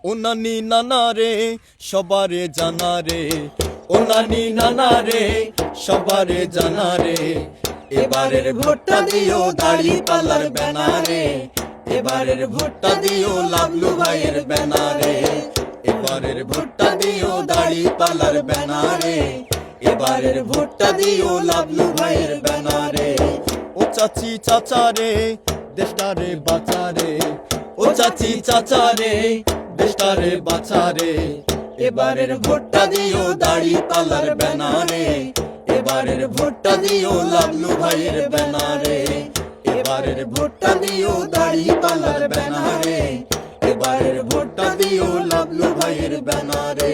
ও নানি নানা রে সবারে জানা রে, ও নানি নানা রে সবারে জানা রে। এবারের ভোটটা দিও দাড়ি পাল্লার ব্যানারে, এবারের ভোটটা দিও লাবলু ভাইয়ের ব্যানারে। এবারের ভোটটা দিও দাড়ি পাল্লার ব্যানারে, এবারের ভোটটা দিও লাবলু ভাইয়ের ব্যানারে। ও চাচি চাচা রে দেশটারে বাঁচারে, ও চাচি চাচা রে দেশটারে বাঁচারে। এবারের ভোটটা দিও দাড়ি পাল্লার ব্যানারে, এবারের ভোটটা দিও লাবলু ভাইয়ের ব্যানারে। এবারের ভোটটা দিও দাড়ি পাল্লার ব্যানারে, এবারের ভোটটা দিও লাবলু ভাইয়ের ব্যানারে।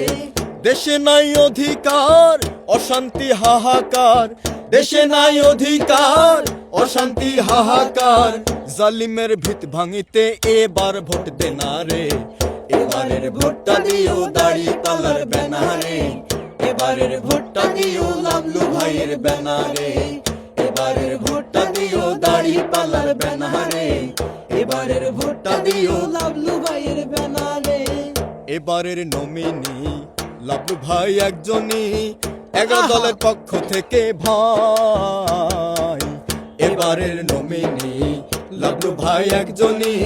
দেশে নাই অধিকার অশান্তি হাহাকার, দেশে নাই অধিকার অশান্তি হাহাকার। জালিমের ভিত ভাঙিতে এবার ভোট দেনা রে, এবারের ভোটটা দিও দাড়ি পাল্লার ব্যানারে, এবারের ভোটটা দিও লাবলু ভাইয়ের ব্যানারে। এবারের ভোটটা দিও দাড়ি পাল্লার ব্যানারে, এবারের ভোটটা দিও লাবলু ভাইয়ের ব্যানারে। এবারের নমিনি লাবলু ভাই একজনই, 11 দলের পক্ষ থেকে ভাই। এবারের নমিনি লাবলু ভাই একজনই,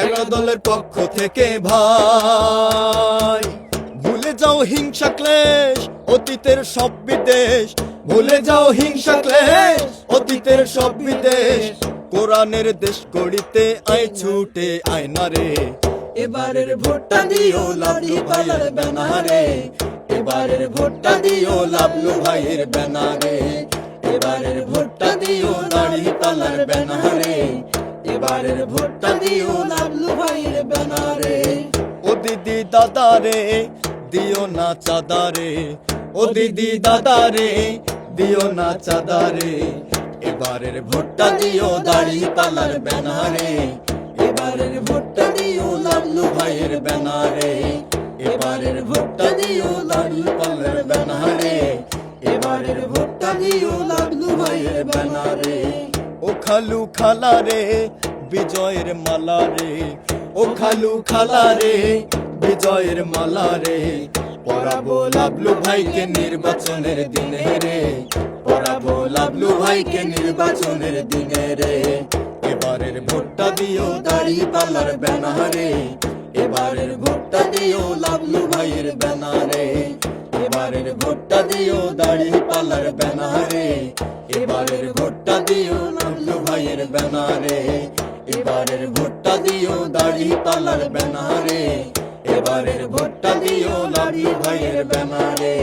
11 দলের পক্ষ থেকে ভাই। ভুলে যাও হিংসা ক্লেশ অতীতের সব বিদেশ, ভুলে যাও হিংসা ক্লেশ অতীতের সব বিদেশ। কোরআনের দেশ গড়িতে আয় ছুটে আয় না রে, এবারের ভোটটা দিও লাবলু ভাইয়ের ব্যানারে, এবারের ভোটটা দিও লাবলু ভাইয়ের ব্যানারে। এবারের ভোটটা দিও দাড়ি পাল্লার ব্যানারে, এবারের ভোটটা দিও লাবলু ভাইয়ের ব্যানারে। ও দিদি দাদা রে দিও না চাঁদা রে, ও দিদি দাদা রে দিও না চাঁদা রে। এবারের ভোটটা দিও দাড়ি পাল্লার ব্যানারে, এবারের ভোটটা দিও লাবলু ভাইয়ের ব্যানারে। এবারের ভোটটা দিও দাড়ি পাল্লার ব্যানারে, এবারের ভোটটা দিও লাবলু ভাইয়ের ব্যানারে। ও খালু খালা রে বিজয়ের মালা রে, ও খালু খালা রে বিজয়ের মালা রে। পরাবো লাবলু ভাইকে নির্বাচনের দিনে রে, পরাবো লাবলু ভাইকে নির্বাচনের দিনে রে। এবারের ভোটটা দিও দাড়ি পাল্লার ব্যানারে, এবারের ভোটটা দিও লাবলু ভাইয়ের ব্যানারে। এবারের ভোটটা দিও দাড়ি পাল্লার ব্যানারে, এবারের ভোটটা দিও লাবলু ভাইয়ের ব্যানারে। এবারের ভোটটা দিও দাড়ি পাল্লার ব্যানারে, এবারের ভোটটা দিও লাবলু ভাইয়ের ব্যানারে।